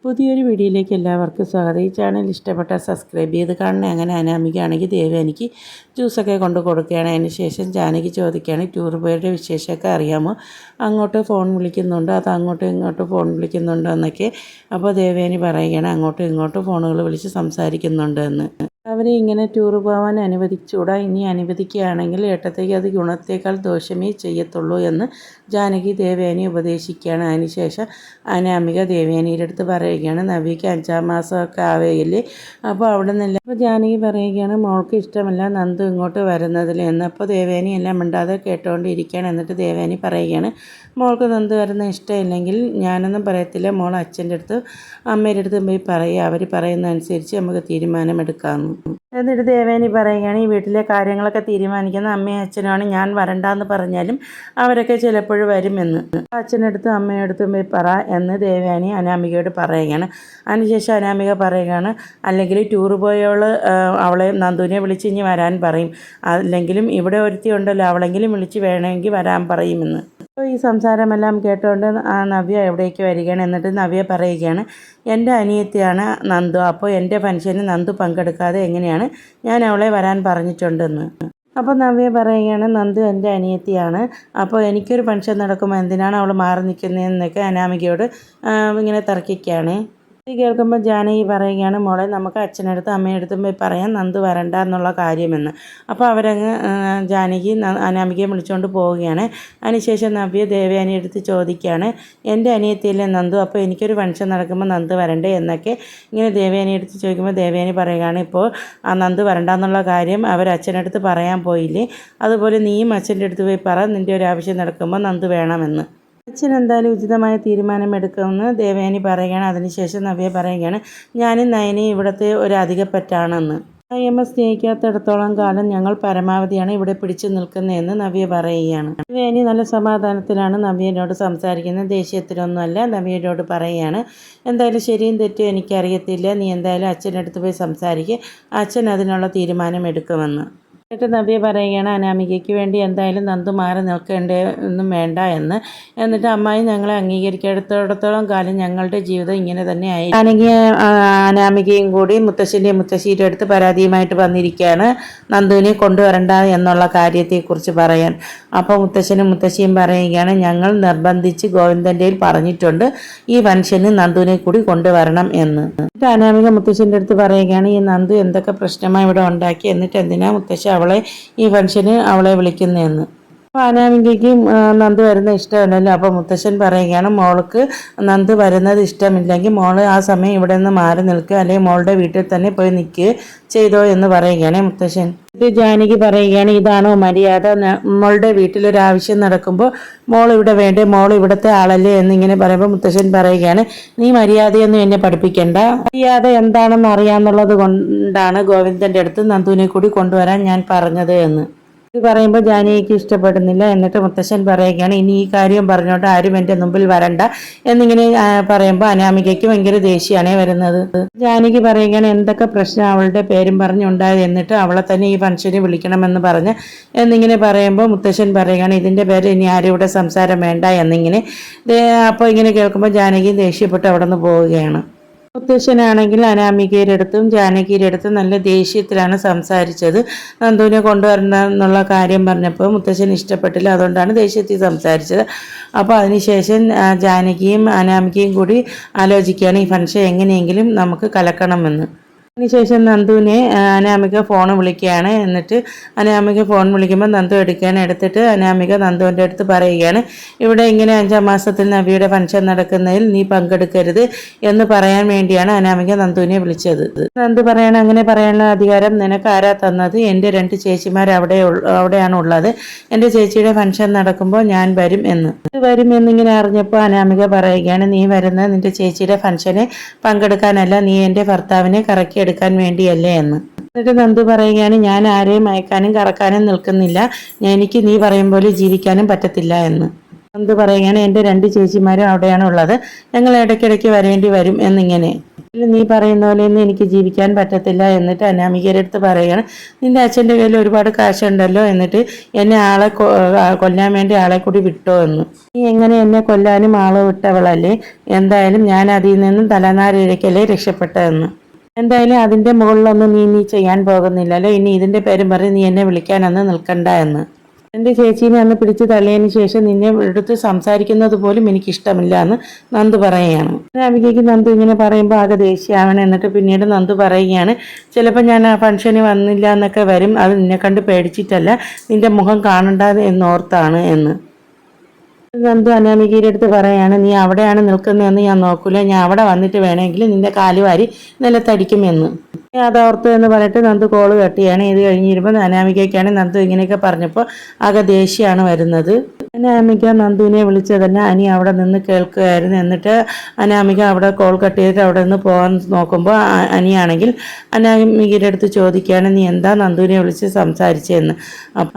പുതിയൊരു വീഡിയോയിലേക്ക് എല്ലാവർക്കും സ്വാഗതം. ഈ ചാനൽ ഇഷ്ടപ്പെട്ടാൽ സബ്സ്ക്രൈബ് ചെയ്ത് കാണണേ. അങ്ങനെ അനാമികയാണെങ്കിൽ ദേവയാനിക്ക് ജ്യൂസൊക്കെ കൊണ്ട് കൊടുക്കുകയാണ്. അതിന് ശേഷം ജാനകി ചോദിക്കുകയാണ്, ടൂർ പോയവരുടെ വിശേഷമൊക്കെ അറിയാമോ, അങ്ങോട്ട് ഫോൺ വിളിക്കുന്നുണ്ടോ, അത് അങ്ങോട്ടും ഇങ്ങോട്ടും ഫോൺ വിളിക്കുന്നുണ്ടോ എന്നൊക്കെ. അപ്പോൾ ദേവയാനി പറയുകയാണ് അങ്ങോട്ടും ഇങ്ങോട്ടും ഫോണുകൾ വിളിച്ച് സംസാരിക്കുന്നുണ്ട് എന്ന്. അവരെ ഇങ്ങനെ ടൂർ പോകാൻ അനുവദിച്ചുകൂടാ, ഇനി അനുവദിക്കുകയാണെങ്കിൽ ഏട്ടത്തേക്ക് അത് ഗുണത്തേക്കാൾ ദോഷമേ ചെയ്യത്തുള്ളൂ എന്ന് ജാനകി ദേവയാനി ഉപദേശിക്കുകയാണ്. അതിനുശേഷം അനാമിക ദേവയാനിയുടെ അടുത്ത് പറയുകയാണ്, നവിക്ക് 5-ാം മാസമൊക്കെ ആവുകയില്ലേ, അപ്പോൾ അവിടെ നിന്നില്ല. അപ്പോൾ ജാനകി പറയുകയാണ് മോൾക്ക് ഇഷ്ടമല്ല നന്ദു ഇങ്ങോട്ട് വരുന്നതിൽ എന്ന്. അപ്പോൾ ദേവയാനി എല്ലാം മിണ്ടാതെ കേട്ടുകൊണ്ടിരിക്കുകയാണ്. എന്നിട്ട് ദേവയാനി പറയുകയാണ്, മോൾക്ക് നന്ദു വരുന്ന ഇഷ്ടമില്ലെങ്കിൽ ഞാനൊന്നും പറയത്തില്ല, മോൾ അച്ഛൻ്റെ അടുത്ത് അമ്മയുടെ അടുത്ത് പോയി പറയുക, അവർ പറയുന്നതനുസരിച്ച് നമുക്ക് തീരുമാനമെടുക്കാമെന്ന്. എന്നിട്ട് ദേവയാനി പറയുകയാണ്, ഈ വീട്ടിലെ കാര്യങ്ങളൊക്കെ തീരുമാനിക്കുന്ന അമ്മയും അച്ഛനുമാണ്, ഞാൻ വരണ്ടാന്ന് പറഞ്ഞാലും അവരൊക്കെ ചിലപ്പോൾ വരുമെന്ന്. അച്ഛനടുത്തും അമ്മയടുത്തും പോയി പറ എന്ന് ദേവയാനി അനാമികയോട് പറയുകയാണ്. അതിനുശേഷം അനാമിക പറയുകയാണ്, അല്ലെങ്കിൽ ടൂർ പോയവൾ അവളെ നന്ദുവിനെ വിളിച്ച് ഇനി വരാൻ പറയും, അല്ലെങ്കിലും ഇവിടെ ഒരുത്തി ഉണ്ടല്ലോ അവളെങ്കിലും വിളിച്ച് വേണമെങ്കിൽ വരാൻ പറയുമെന്ന്. അപ്പോൾ ഈ സംസാരമെല്ലാം കേട്ടുകൊണ്ട് നവ്യ എവിടേക്ക് വരികയാണ്. എന്നിട്ട് നവ്യ പറയുകയാണ്, എൻ്റെ അനിയത്തിയാണ് നന്ദു, അപ്പോൾ എൻ്റെ ഫംഗ്ഷന് നന്ദു പങ്കെടുക്കാതെ എങ്ങനെയാണ്, ഞാൻ അവളെ വരാൻ പറഞ്ഞിട്ടുണ്ടെന്ന്. അപ്പോൾ നവ്യ പറയുകയാണ്, നന്ദു എൻ്റെ അനിയത്തിയാണ്, അപ്പോൾ എനിക്കൊരു ഫംഗ്ഷൻ നടക്കുമ്പോൾ എന്തിനാണ് അവൾ മാറി നിൽക്കുന്നതെന്നൊക്കെ അനാമികയോട് ഇങ്ങനെ തർക്കിക്കുകയാണ്. ഇത് കേൾക്കുമ്പോൾ ജാനകി പറയുകയാണ്, മോളെ നമുക്ക് അച്ഛനടുത്തും അമ്മയടുത്തും പോയി പറയാൻ നന്ദു വരണ്ട എന്നുള്ള കാര്യമെന്ന്. അപ്പോൾ അവരങ്ങ് ജാനകി അനാമികയെ വിളിച്ചുകൊണ്ട് പോവുകയാണ്. അതിനുശേഷം നവ്യ ദേവയാനി എടുത്ത് ചോദിക്കുകയാണ്, എൻ്റെ അനിയത്തിയല്ലേ നന്ദു, അപ്പോൾ എനിക്കൊരു ഫംഗ്ഷൻ നടക്കുമ്പോൾ നന്ദു വരണ്ടേ എന്നൊക്കെ ഇങ്ങനെ ദേവയാനി എടുത്ത് ചോദിക്കുമ്പോൾ ദേവയാനി പറയുകയാണ്, ഇപ്പോൾ ആ നന്ദു വരണ്ടെന്നുള്ള കാര്യം അവർ അച്ഛനടുത്ത് പറയാൻ പോയില്ലേ, അതുപോലെ നീയും അച്ഛൻ്റെ അടുത്ത് പോയി പറ, നിൻ്റെ ഒരു ആവശ്യം നടക്കുമ്പോൾ നന്ദു വേണമെന്ന്. അച്ഛൻ എന്തായാലും ഉചിതമായ തീരുമാനമെടുക്കുമെന്ന് ദേവയാനി പറയുകയാണ്. അതിനുശേഷം നവ്യ പറയുകയാണ്, ഞാനും നയനയും ഇവിടുത്തെ ഒരു അധികപ്പറ്റാണെന്ന്. നയമ്മ സ്നേഹിക്കാത്തിടത്തോളം കാലം ഞങ്ങൾ പരമാവധിയാണ് ഇവിടെ പിടിച്ചു നിൽക്കുന്നതെന്ന് നവ്യ പറയുകയാണ്. ദേവയാനി നല്ല സമാധാനത്തിലാണ് നവ്യനോട് സംസാരിക്കുന്നത്, ദേഷ്യത്തിലൊന്നുമല്ല. നവ്യനോട് പറയുകയാണ്, എന്തായാലും ശരിയും തെറ്റും എനിക്കറിയത്തില്ല, നീ എന്തായാലും അച്ഛൻ്റെ അടുത്ത് പോയി സംസാരിക്കുക, അച്ഛൻ അതിനുള്ള തീരുമാനം എടുക്കുമെന്ന്. എന്നിട്ട് നവ്യ പറയുകയാണ്, അനാമികയ്ക്ക് വേണ്ടി എന്തായാലും നന്ദു മാറി നിൽക്കേണ്ട ഒന്നും വേണ്ട എന്ന്. എന്നിട്ട് അമ്മായി ഞങ്ങളെ അംഗീകരിക്കാത്തിടത്തോളം കാലം ഞങ്ങളുടെ ജീവിതം ഇങ്ങനെ തന്നെ ആയി. അനാമികയും കൂടി മുത്തശ്ശൻ്റെയും മുത്തശ്ശിയുടെ അടുത്ത് പരാതിയുമായിട്ട് വന്നിരിക്കുകയാണ്, നന്ദുവിനെ കൊണ്ടുവരണ്ട എന്നുള്ള കാര്യത്തെക്കുറിച്ച് പറയാൻ. അപ്പോൾ മുത്തശ്ശനും മുത്തശ്ശിയും പറയുകയാണ്, ഞങ്ങൾ നിർബന്ധിച്ച് ഗോവിന്ദൻ്റെയിൽ പറഞ്ഞിട്ടുണ്ട് ഈ ഫംഗ്ഷന് നന്ദുവിനെ കൂടി കൊണ്ടുവരണം എന്ന്. എന്നിട്ട് അനാമിക മുത്തശ്ശൻ്റെ അടുത്ത് പറയുകയാണ്, ഈ നന്ദു എന്തൊക്കെ പ്രശ്നമായി ഇവിടെ ഉണ്ടാക്കി, എന്നിട്ട് എന്തിനാ മുത്തശ്ശി അവളെ ഈ ഫംഗ്ഷന് അവളെ വിളിക്കുന്നതെന്ന്. അപ്പോൾ അനാമികയ്ക്ക് നന്ദു വരുന്ന ഇഷ്ടമല്ലല്ലോ. അപ്പോൾ മുത്തശ്ശൻ പറയുകയാണ്, മോൾക്ക് നന്ദു വരുന്നത് ഇഷ്ടമില്ലെങ്കിൽ മോള് ആ സമയം ഇവിടെ നിന്ന് മാറി നിൽക്കുക, അല്ലെങ്കിൽ മോളുടെ വീട്ടിൽ തന്നെ പോയി നിൽക്കുക ചെയ്തോ എന്ന് പറയുകയാണ് മുത്തശ്ശൻ. ഇത് ജാനകി പറയുകയാണ്, ഇതാണോ മര്യാദ, മോളുടെ വീട്ടിലൊരാവശ്യം നടക്കുമ്പോൾ മോൾ ഇവിടെ വേണ്ടേ, മോൾ ഇവിടുത്തെ ആളല്ലേ എന്നിങ്ങനെ പറയുമ്പോൾ മുത്തശ്ശൻ പറയുകയാണ്, നീ മര്യാദയൊന്നും എന്നെ പഠിപ്പിക്കണ്ട, മര്യാദ എന്താണെന്ന് അറിയാമെന്നുള്ളത് കൊണ്ടാണ് ഗോവിന്ദൻ്റെ അടുത്ത് നന്ദുവിനെ കൂടി കൊണ്ടുവരാൻ ഞാൻ പറഞ്ഞത് എന്ന്. ഇത് പറയുമ്പോൾ ജാനകിക്ക് ഇഷ്ടപ്പെടുന്നില്ല. എന്നിട്ട് മുത്തശ്ശൻ പറയുകയാണ്, ഇനി ഈ കാര്യം പറഞ്ഞോട്ട് ആരും എൻ്റെ മുമ്പിൽ വരണ്ട എന്നിങ്ങനെ പറയുമ്പോൾ അനാമികയ്ക്ക് ഭയങ്കര ദേഷ്യമാണ് വരുന്നത്. ജാനകി പറയുകയാണ്, എന്തൊക്കെ പ്രശ്നം അവളുടെ പേരും പറഞ്ഞുണ്ടായത്, എന്നിട്ട് അവളെ തന്നെ ഈ ഫംഗ്ഷന് വിളിക്കണമെന്ന് പറഞ്ഞ് എന്നിങ്ങനെ പറയുമ്പോൾ മുത്തശ്ശൻ പറയുകയാണ്, ഇതിൻ്റെ പേര് ഇനി ആരും ഇവിടെ സംസാരം വേണ്ട എന്നിങ്ങനെ. അപ്പോൾ ഇങ്ങനെ കേൾക്കുമ്പോൾ ജാനകി ദേഷ്യപ്പെട്ട് അവിടെ നിന്ന് പോവുകയാണ്. മുത്തശ്ശനാണെങ്കിൽ അനാമികയുടെ അടുത്തും ജാനകിയുടെ അടുത്തും നല്ല ദേഷ്യത്തിലാണ് സംസാരിച്ചത്. നന്ദുവിനെ കൊണ്ടുവരണം എന്നുള്ള കാര്യം പറഞ്ഞപ്പോൾ മുത്തശ്ശൻ ഇഷ്ടപ്പെട്ടില്ല, അതുകൊണ്ടാണ് ദേഷ്യത്തിൽ സംസാരിച്ചത്. അപ്പോൾ അതിനുശേഷം ജാനകിയും അനാമികയും കൂടി ആലോചിക്കുകയാണ്, ഈ ഫംഗ്ഷൻ എങ്ങനെയെങ്കിലും നമുക്ക് കലക്കണമെന്ന്. അതിനുശേഷം നന്ദുവിനെ അനാമിക ഫോൺ വിളിക്കുകയാണ്. എന്നിട്ട് അനാമിക ഫോൺ വിളിക്കുമ്പോൾ നന്ദു എടുത്തിട്ട് അനാമിക നന്ദുവിൻ്റെ അടുത്ത് പറയുകയാണ്, ഇവിടെ ഇങ്ങനെ 5-ാം മാസത്തിൽ നവിയുടെ ഫംഗ്ഷൻ നടക്കുന്നതിൽ നീ പങ്കെടുക്കരുത് എന്ന് പറയാൻ വേണ്ടിയാണ് അനാമിക നന്ദുവിനെ വിളിച്ചത്. നന്ദു പറയാണ്, അങ്ങനെ പറയാനുള്ള അധികാരം നിനക്ക് ആരാ തന്നത്, എൻ്റെ 2 ചേച്ചിമാർ അവിടെയാണ് ഉള്ളത്, എൻ്റെ ചേച്ചിയുടെ ഫംഗ്ഷൻ നടക്കുമ്പോൾ ഞാൻ വരും എന്നിങ്ങനെ അറിഞ്ഞപ്പോൾ അനാമിക പറയുകയാണ്, നീ വരുന്നത് നിൻ്റെ ചേച്ചിയുടെ ഫംഗ്ഷന് പങ്കെടുക്കാനല്ല, നീ എൻ്റെ ഭർത്താവിനെ കറക്കി എടുക്കാൻ വേണ്ടിയല്ലേ എന്ന്. എന്നിട്ട് നന്ദു പറയുകയാണ്, ഞാൻ ആരെയും മയക്കാനും കറക്കാനും നിൽക്കുന്നില്ല, എനിക്ക് നീ പറയും പോലെ ജീവിക്കാനും പറ്റത്തില്ല എന്ന്. നന്ദു പറയുകയാണ്, എൻ്റെ 2 ചേച്ചിമാരും അവിടെയാണ് ഉള്ളത്, ഞങ്ങൾ ഇടയ്ക്കിടയ്ക്ക് വരേണ്ടി വരും എന്നിങ്ങനെ. നീ പറയുന്ന പോലെയൊന്നും എനിക്ക് ജീവിക്കാൻ പറ്റത്തില്ല. എന്നിട്ട് അനാമികയുടെ അടുത്ത് പറയുകയാണ്, നിന്റെ അച്ഛൻ്റെ കയ്യിൽ ഒരുപാട് കാശുണ്ടല്ലോ, എന്നിട്ട് എന്നെ കൊല്ലാൻ വേണ്ടി ആളെ കൂടി വിട്ടോ എന്ന്. നീ എങ്ങനെ എന്നെ കൊല്ലാനും ആളെ വിട്ടവളല്ലേ? എന്തായാലും ഞാൻ അതിൽ നിന്നും തലനാരിഴയ്ക്കല്ലേ രക്ഷപ്പെട്ടതെന്ന്. എന്തായാലും അതിൻ്റെ മുകളിലൊന്നും നീ ചെയ്യാൻ പോകുന്നില്ലല്ലോ. ഇനി ഇതിൻ്റെ പേരും പറഞ്ഞ് നീ എന്നെ വിളിക്കാനൊന്നും നിൽക്കണ്ട എന്ന്. എൻ്റെ ചേച്ചീനെ അന്ന് പിടിച്ചു തള്ളിയതിന് ശേഷം നിന്നെ എടുത്ത് സംസാരിക്കുന്നത് പോലും എനിക്കിഷ്ടമില്ല എന്ന് നന്ദു പറയുകയാണ്. അനാമികയ്ക്ക് നന്ദു ഇങ്ങനെ പറയുമ്പോൾ ആകെ ദേഷ്യമാവണം. എന്നിട്ട് പിന്നീട് നന്ദു പറയുകയാണ്, ചിലപ്പോൾ ഞാൻ ആ ഫംഗ്ഷന് വന്നില്ല എന്നൊക്കെ വരും, അത് നിന്നെ കണ്ട് പേടിച്ചിട്ടല്ല, നിന്റെ മുഖം കാണണ്ട എന്നോർത്താണ് എന്ന്. നന്ദു അനാമികയുടെ അടുത്ത് പറയാണ്, നീ അവിടെയാണ് നിൽക്കുന്നതെന്ന് ഞാൻ നോക്കൂല, ഞാൻ അവിടെ വന്നിട്ട് വേണമെങ്കിൽ നിന്റെ കാലുവാരി നിലത്തടിക്കുമെന്ന്. അതോർത്ത് എന്ന് പറഞ്ഞിട്ട് നന്ദു കോള് കട്ടിയാണ്. ഇത് കഴിഞ്ഞിരുമ്പോൾ അനാമികയ്ക്കാണ് നന്ദു ഇങ്ങനെയൊക്കെ പറഞ്ഞപ്പോൾ ആകെ ദേഷ്യമാണ് വരുന്നത്. അനാമിക നന്ദുവിനെ വിളിച്ചതന്നെ അനി അവിടെ നിന്ന് കേൾക്കുകയായിരുന്നു. എന്നിട്ട് അനാമിക അവിടെ കോൾ കട്ട് ചെയ്തിട്ട് അവിടെ നിന്ന് പോകാൻ നോക്കുമ്പോൾ അനിയാണെങ്കിൽ അനാമികയുടെ അടുത്ത് ചോദിക്കുകയാണ്, നീ എന്താ നന്ദുവിനെ വിളിച്ച് സംസാരിച്ചതെന്ന്.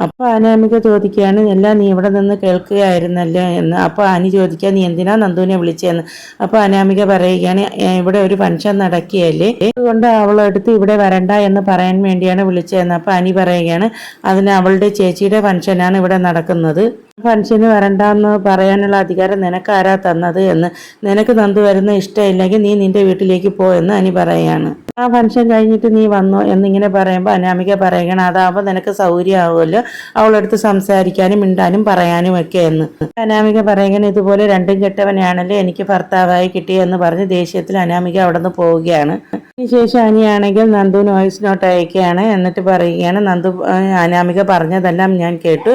അപ്പോൾ അനാമിക ചോദിക്കുകയാണ്, എല്ലാം നീ ഇവിടെ നിന്ന് കേൾക്കുകയായിരുന്നല്ലോ എന്ന്. അപ്പോൾ അനി ചോദിക്കുക, നീ എന്തിനാ നന്ദുവിനെ വിളിച്ചതെന്ന്. അപ്പോൾ അനാമിക പറയുകയാണ്, ഇവിടെ ഒരു ഫംഗ്ഷൻ നടക്കുകയല്ലേ, അതുകൊണ്ട് അവളെടുത്ത് ഇവിടെ വരണ്ട എന്ന് പറയാൻ വേണ്ടിയാണ് വിളിച്ചതെന്ന്. അപ്പോൾ അനി പറയുകയാണ്, അതിന് അവളുടെ ചേച്ചിയുടെ ഫംഗ്ഷനാണ് ഇവിടെ നടക്കുന്നത്, ഫംഗ്ഷന് വരണ്ടെന്ന് പറയാനുള്ള അധികാരം നിനക്കാരാ തന്നത് എന്ന്. നിനക്ക് നന്ദു വരുന്ന ഇഷ്ടമില്ലെങ്കിൽ നീ നിന്റെ വീട്ടിലേക്ക് പോ എന്ന് അനി പറയുകയാണ്. ആ ഫംഗ്ഷൻ കഴിഞ്ഞിട്ട് നീ വന്നോ എന്നിങ്ങനെ പറയുമ്പോൾ അനാമിക പറയുകയാണ്, അതാവുമ്പോൾ നിനക്ക് സൗകര്യമാവുമല്ലോ അവളെടുത്ത് സംസാരിക്കാനും മിണ്ടാനും പറയാനും ഒക്കെ എന്ന്. അനാമിക പറയുകയാണ്, ഇതുപോലെ രണ്ടും കെട്ടവനാണല്ലേ എനിക്ക് ഭർത്താവായി കിട്ടിയെന്ന് പറഞ്ഞ് ദേഷ്യത്തിൽ അനാമിക അവിടെ നിന്ന് പോവുകയാണ്. അതിനുശേഷം അനിയാണെങ്കിൽ നന്ദു വോയിസ് നോട്ട് അയക്കുകയാണ്. എന്നിട്ട് പറയുകയാണ്, നന്ദു അനാമിക പറഞ്ഞതെല്ലാം ഞാൻ കേട്ടു,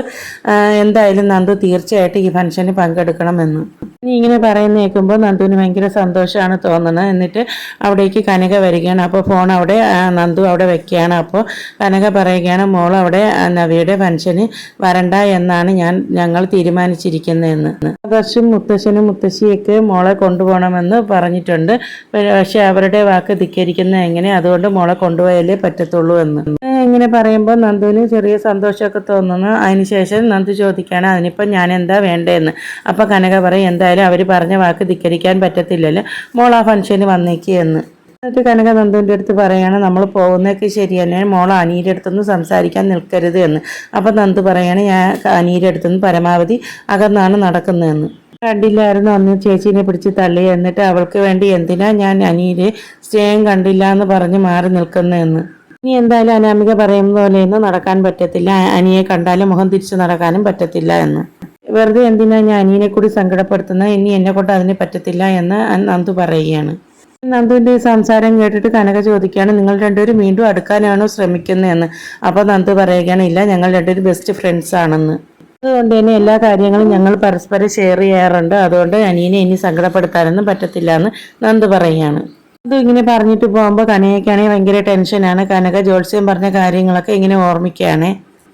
എന്തായാലും നന്ദു തീർച്ചയായിട്ടും ഈ ഫംഗ്ഷന് പങ്കെടുക്കണമെന്ന്. നീ ഇങ്ങനെ പറയുന്ന കേൾക്കുമ്പോൾ നന്ദുവിന് ഭയങ്കര സന്തോഷമാണ് തോന്നുന്നത്. എന്നിട്ട് അവിടേക്ക് കനക വരികയാണ്. അപ്പോൾ ഫോൺ അവിടെ നന്ദു അവിടെ വെക്കുകയാണ്. അപ്പോൾ കനക പറയുകയാണ്, മോൾ അവിടെ നവിയുടെ ഫംഗ്ഷന് വരണ്ട എന്നാണ് ഞങ്ങൾ തീരുമാനിച്ചിരിക്കുന്നതെന്ന്. ആദർശും മുത്തശ്ശനും മുത്തശ്ശിയൊക്കെ മോളെ കൊണ്ടുപോകണമെന്ന് പറഞ്ഞിട്ടുണ്ട്, പക്ഷെ അവരുടെ വാക്ക് ധിക്കരിക്കുന്നത് എങ്ങനെ, അതുകൊണ്ട് മോളെ കൊണ്ടുപോയാലേ പറ്റത്തുള്ളൂ എന്ന്. ഇങ്ങനെ പറയുമ്പോൾ നന്ദുവിന് ചെറിയ സന്തോഷമൊക്കെ തോന്നുന്നു. അതിനുശേഷം നന്ദു ചോദിക്കുകയാണ്, അതിനിപ്പം ഞാൻ എന്താ വേണ്ടതെന്ന്. അപ്പോൾ കനക പറയും, എന്തായാലും അവർ പറഞ്ഞ വാക്ക് ധിക്കരിക്കാൻ പറ്റത്തില്ലല്ലോ, മോൾ ആ ഫംഗ്ഷന് വന്നേക്കെന്ന്. എന്നിട്ട് കനക നന്ദുവിൻ്റെ അടുത്ത് പറയുകയാണ്, നമ്മൾ പോകുന്നതൊക്കെ ശരി തന്നെ, മോൾ അനിയുടെ അടുത്തൊന്നും സംസാരിക്കാൻ നിൽക്കരുത് എന്ന്. അപ്പം നന്ദു പറയുകയാണ്, ഞാൻ അനിയുടെ അടുത്തുനിന്ന് പരമാവധി അകന്നാണ് നടക്കുന്നതെന്ന്. കണ്ടില്ലായിരുന്നു അന്ന് ചേച്ചീനെ പിടിച്ച് തള്ളി, എന്നിട്ട് അവൾക്ക് വേണ്ടി എന്തിനാ ഞാൻ അനിയുടെ സ്നേഹം കണ്ടില്ല എന്ന് പറഞ്ഞ് മാറി നിൽക്കുന്നതെന്ന്. ഇനി എന്തായാലും അനാമിക പറയുന്ന പോലെയൊന്നും നടക്കാൻ പറ്റത്തില്ല, അനിയെ കണ്ടാലും മുഖം തിരിച്ചു നടക്കാനും പറ്റത്തില്ല എന്ന്. വെറുതെ എന്തിനാ ഞാൻ അനിയനെ കൂടി സങ്കടപ്പെടുത്തുന്നത്, ഇനി എന്നെ കൊണ്ട് അതിന് പറ്റത്തില്ല എന്ന് നന്ദു പറയുകയാണ്. നന്ദുവിൻ്റെ സംസാരം കേട്ടിട്ട് കനക ചോദിക്കുകയാണ്, നിങ്ങൾ രണ്ടുപേരും വീണ്ടും അടുക്കാനാണോ ശ്രമിക്കുന്നതെന്ന്. അപ്പോൾ നന്ദു പറയുകയാണ്, ഇല്ല, ഞങ്ങൾ രണ്ടുപേരും ബെസ്റ്റ് ഫ്രണ്ട്സ് ആണെന്ന്. അതുകൊണ്ട് തന്നെ എല്ലാ കാര്യങ്ങളും ഞങ്ങൾ പരസ്പരം ഷെയർ ചെയ്യാറുണ്ട്, അതുകൊണ്ട് അനിയനെ ഇനി സങ്കടപ്പെടുത്താനൊന്നും പറ്റത്തില്ല എന്ന് നന്ദു പറയുകയാണ്. അത് ഇങ്ങനെ പറഞ്ഞിട്ട് പോകുമ്പോൾ കനകയ്ക്കാണെങ്കിൽ ഭയങ്കര ടെൻഷനാണ്. കനക ജോത്സ്യം പറഞ്ഞ കാര്യങ്ങളൊക്കെ ഇങ്ങനെ ഓർമ്മിക്കുകയാണ്.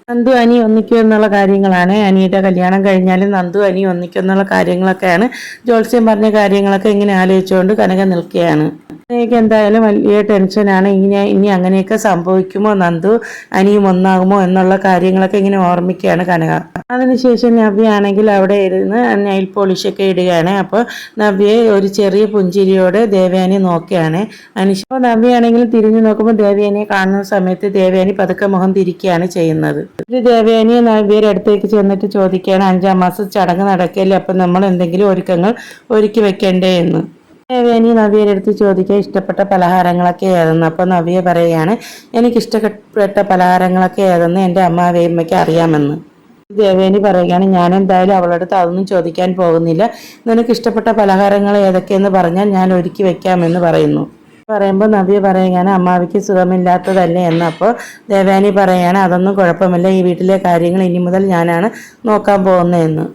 നന്ദു അനി ഒന്നിക്കും എന്നുള്ള കാര്യങ്ങളാണ്. അനിയുടെ കല്യാണം കഴിഞ്ഞാലും നന്ദു അനി ഒന്നിക്കും എന്നുള്ള കാര്യങ്ങളൊക്കെയാണ്. ജോത്സ്യം പറഞ്ഞ കാര്യങ്ങളൊക്കെ ഇങ്ങനെ ആലോചിച്ചുകൊണ്ട് കനക നിൽക്കുകയാണ്. എനിക്ക് എന്തായാലും വലിയ ടെൻഷനാണ്. ഇനി അങ്ങനെയൊക്കെ സംഭവിക്കുമോ, നന്ദു അനിയും ഒന്നാകുമോ എന്നുള്ള കാര്യങ്ങളൊക്കെ ഇങ്ങനെ ഓർമ്മിക്കുകയാണ് കനക. അതിനുശേഷം നവ്യയാണെങ്കിൽ അവിടെ ഇരുന്ന് നെയിൽ പോളിഷൊക്കെ ഇടുകയാണ്. അപ്പോൾ നവ്യയെ ഒരു ചെറിയ പുഞ്ചിരിയോടെ ദേവയാനി നോക്കുകയാണ്. അപ്പോൾ നവ്യയാണെങ്കിൽ തിരിഞ്ഞു നോക്കുമ്പോൾ ദേവയാനിയെ കാണുന്ന സമയത്ത് ദേവയാനി പതുക്കെ മുഖം തിരിക്കുകയാണ് ചെയ്യുന്നത്. ഒരു ദേവയാനിയെ നവ്യയുടെ അടുത്തേക്ക് ചെന്നിട്ട് ചോദിക്കുകയാണ്, 5-ാം മാസം ചടങ്ങ് നടക്കുകയല്ലേ, അപ്പം നമ്മൾ എന്തെങ്കിലും ഒരുക്കങ്ങൾ ഒരുക്കി വെക്കണ്ടേ എന്ന്. ദേവയാനി നവ്യയുടെ അടുത്ത് ചോദിക്കുക, ഇഷ്ടപ്പെട്ട പലഹാരങ്ങളൊക്കെ ഏതെന്ന്. അപ്പോൾ നവ്യ പറയുകയാണ്, എനിക്കിഷ്ടപ്പെട്ട പലഹാരങ്ങളൊക്കെ ഏതെന്ന് എൻ്റെ അമ്മാവയമ്മയ്ക്ക് അറിയാമെന്ന്. ദേവയാനി പറയുകയാണ്, ഞാൻ എന്തായാലും അവളുടെ അടുത്ത് അതൊന്നും ചോദിക്കാൻ പോകുന്നില്ല, നിനക്ക് ഇഷ്ടപ്പെട്ട പലഹാരങ്ങൾ ഏതൊക്കെയെന്ന് പറഞ്ഞാൽ ഞാൻ ഒരുക്കി വെക്കാമെന്ന് പറയുന്നു. പറയുമ്പോൾ നവ്യ പറയുകയാണ്, അമ്മാവിക്ക് സുഖമില്ലാത്തതല്ലേ എന്ന്. അപ്പോൾ ദേവയാനി പറയുകയാണ്, അതൊന്നും കുഴപ്പമില്ല, ഈ വീട്ടിലെ കാര്യങ്ങൾ ഇനി മുതൽ ഞാനാണ് നോക്കാൻ പോകുന്നതെന്ന്.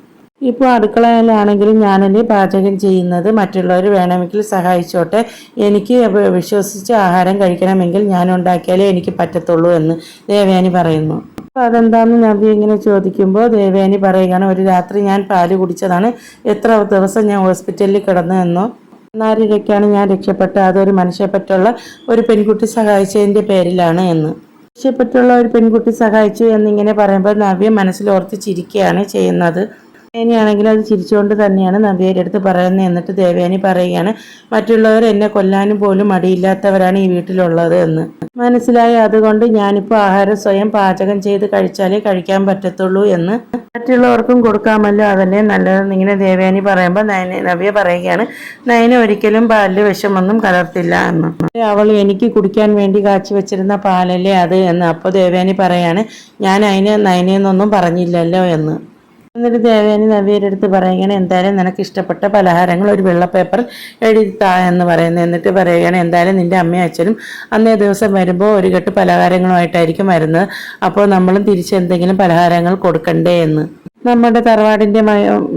ഇപ്പോൾ അടുക്കളയിലാണെങ്കിലും ഞാനല്ലേ പാചകം ചെയ്യുന്നത്, മറ്റുള്ളവർ വേണമെങ്കിൽ സഹായിച്ചോട്ടെ, എനിക്ക് വിശ്വസിച്ച് ആഹാരം കഴിക്കണമെങ്കിൽ ഞാൻ ഉണ്ടാക്കിയാലേ എനിക്ക് പറ്റത്തുള്ളൂ എന്ന് ദേവയാനി പറയുന്നു. അപ്പോൾ അതെന്താണെന്ന് നവ്യ ഇങ്ങനെ ചോദിക്കുമ്പോൾ ദേവയാനി പറയുകയാണ്, ഒരു രാത്രി ഞാൻ പാല് കുടിച്ചതാണ്, എത്ര ദിവസം ഞാൻ ഹോസ്പിറ്റലിൽ കിടന്നതെന്നോ, നാരിഴയ്ക്കാണ് ഞാൻ രക്ഷപ്പെട്ടത്, അതൊരു മനുഷ്യപ്പറ്റുള്ള ഒരു പെൺകുട്ടി സഹായിച്ചതിൻ്റെ പേരിലാണ് എന്ന്. മനുഷ്യപ്പറ്റുള്ള ഒരു പെൺകുട്ടി സഹായിച്ചു എന്നിങ്ങനെ പറയുമ്പോൾ നവ്യ മനസ്സിലോർത്ത് ചിരിക്കുകയാണ് ചെയ്യുന്നത്. ദേവയാനിയാണെങ്കിൽ അത് ചിരിച്ചുകൊണ്ട് തന്നെയാണ് നവ്യയുടെ അടുത്ത് പറയുന്നത്. എന്നിട്ട് ദേവയാനി പറയുകയാണ്, മറ്റുള്ളവർ എന്നെ കൊല്ലാനും പോലും മടിയില്ലാത്തവരാണ് ഈ വീട്ടിലുള്ളത് എന്ന് മനസ്സിലായി. അതുകൊണ്ട് ഞാനിപ്പോൾ ആഹാരം സ്വയം പാചകം ചെയ്ത് കഴിച്ചാലേ കഴിക്കാൻ പറ്റത്തുള്ളൂ എന്ന് മറ്റുള്ളവർക്കും കൊടുക്കാമല്ലോ, അതല്ലേ നല്ലതെന്ന് ഇങ്ങനെ ദേവയാനി പറയുമ്പോൾ നവ്യ പറയുകയാണ്, നയന ഒരിക്കലും പാലിൽ വിഷമൊന്നും കലർത്തില്ല എന്ന്. അവൾ എനിക്ക് കുടിക്കാൻ വേണ്ടി കാച്ചി വെച്ചിരുന്ന പാലല്ലേ അത് എന്ന്. അപ്പോൾ ദേവയാനി പറയാണ്, ഞാൻ അതിന് നയനയെന്നൊന്നും പറഞ്ഞില്ലല്ലോ എന്ന്. എന്നിട്ട് ദേവയാനി നവ്യയുടെ അടുത്ത് പറയുകയാണ്, എന്തായാലും നിനക്ക് ഇഷ്ടപ്പെട്ട പലഹാരങ്ങൾ ഒരു വെള്ള പേപ്പറിൽ എഴുതിത്താ എന്ന് പറയുന്നത്. എന്നിട്ട് പറയുകയാണ്, എന്തായാലും നിൻ്റെ അമ്മയും അച്ഛനും അന്നേ ദിവസം വരുമ്പോൾ ഒരു കെട്ട് പലഹാരങ്ങളുമായിട്ടായിരിക്കും വരുന്നത്. അപ്പോൾ നമ്മളും തിരിച്ച് എന്തെങ്കിലും പലഹാരങ്ങൾ കൊടുക്കണ്ടേ എന്ന്. നമ്മുടെ തറവാടിൻ്റെ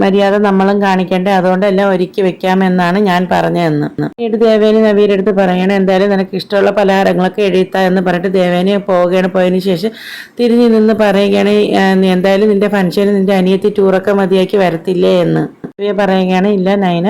മര്യാദ നമ്മളും കാണിക്കണ്ടേ, അതുകൊണ്ട് എല്ലാം ഒരുക്കി വെക്കാമെന്നാണ് ഞാൻ പറഞ്ഞതെന്ന്. പിന്നീട് ദേവേനി നവ്യയുടെ അടുത്ത് പറയണം, എന്തായാലും നിനക്ക് ഇഷ്ടമുള്ള പലഹാരങ്ങളൊക്കെ എഴുതിത്താ എന്ന് പറഞ്ഞിട്ട് ദേവേനി പോവുകയാണ്. പോയതിന് ശേഷം തിരിഞ്ഞു നിന്ന് പറയുകയാണ്, എന്തായാലും നിന്റെ ഫംഗ്ഷന് നിന്റെ അനിയത്തി ടൂറൊക്കെ മതിയാക്കി വരത്തില്ലേ എന്ന്. നവ്യ പറയുകയാണ്, ഇല്ല നയന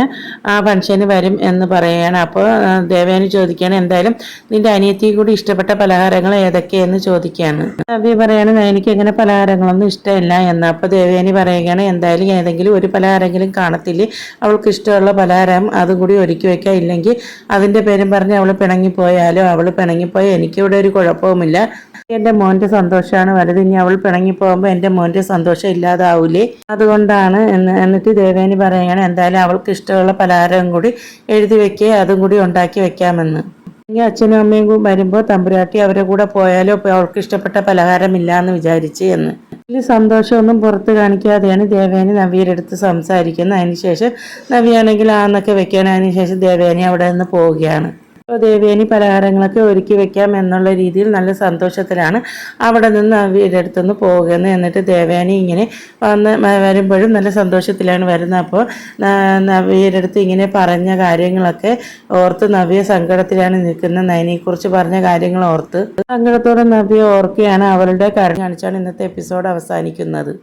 ആ ഫംഗ്ഷന് വരും എന്ന് പറയുകയാണ്. അപ്പോൾ ദേവയാനി ചോദിക്കുകയാണ്, എന്തായാലും നിന്റെ അനിയത്തി കൂടി ഇഷ്ടപ്പെട്ട പലഹാരങ്ങൾ ഏതൊക്കെയെന്ന് ചോദിക്കുകയാണ്. നവ്യ പറയാണ്, നയനിക്ക് എങ്ങനെ പലഹാരങ്ങളൊന്നും ഇഷ്ടമില്ല എന്ന്. അപ്പോൾ ദേവയാനി പറയുകയാണ്, എന്തായാലും ഏതെങ്കിലും ഒരു പലഹാരമെങ്കിലും കാണത്തില്ലേ അവൾക്ക് ഇഷ്ടമുള്ള പലഹാരം, അതും കൂടി ഒരുക്കി വെക്കുക. ഇല്ലെങ്കിൽ അതിൻ്റെ പേരും പറഞ്ഞ് അവൾ പിണങ്ങിപ്പോയാലോ, അവൾ പിണങ്ങിപ്പോയാൽ എനിക്കിവിടെ ഒരു കുഴപ്പവുമില്ല. എൻ്റെ മോൻ്റെ സന്തോഷമാണ് വലുത്. ഇനി അവൾ പിണങ്ങിപ്പോകുമ്പോൾ എൻ്റെ മോൻ്റെ സന്തോഷം ഇല്ലാതാവൂലേ, അതുകൊണ്ടാണ് എന്നിട്ട് ദേവയാനി പറയുകയാണ്, എന്തായാലും അവൾക്ക് ഇഷ്ടമുള്ള പലഹാരം കൂടി എഴുതി വെക്കുക, അതും കൂടി ഉണ്ടാക്കി വെക്കാമെന്ന്. ഇനി അച്ഛനും അമ്മയും വരുമ്പോൾ തമ്പുരാട്ടി അവരെ കൂടെ പോയാലോ, അവൾക്ക് ഇഷ്ടപ്പെട്ട പലഹാരമില്ല എന്ന് വിചാരിച്ച് എന്ന്. ഇതിൽ സന്തോഷമൊന്നും പുറത്ത് കാണിക്കാതെയാണ് ദേവയാനി നവ്യയുടെ അടുത്ത് സംസാരിക്കുന്നത്. അതിനുശേഷം നവ്യാണെങ്കിൽ ആന്നൊക്കെ വെക്കുകയാണ്. അതിനുശേഷം ദേവയാനി അവിടെ നിന്ന് പോവുകയാണ്. അപ്പോൾ ദേവയാനി പലഹാരങ്ങളൊക്കെ ഒരുക്കി വെക്കാം എന്നുള്ള രീതിയിൽ നല്ല സന്തോഷത്തിലാണ് അവിടെ നിന്ന് നവ്യയുടെ അടുത്തുനിന്ന് പോകുന്നത്. എന്നിട്ട് ദേവയാനി ഇങ്ങനെ വരുമ്പോഴും നല്ല സന്തോഷത്തിലാണ് വരുന്നത്. അപ്പോൾ നവ്യയുടെ അടുത്ത് ഇങ്ങനെ പറഞ്ഞ കാര്യങ്ങളൊക്കെ ഓർത്ത് നവ്യ സങ്കടത്തിലാണ് നിൽക്കുന്നത്. നയനെക്കുറിച്ച് പറഞ്ഞ കാര്യങ്ങൾ ഓർത്ത് സങ്കടത്തോടെ നവ്യ ഓർക്കുകയാണ്. അവളുടെ കാര്യം കാണിച്ചാണ് ഇന്നത്തെ എപ്പിസോഡ് അവസാനിക്കുന്നത്.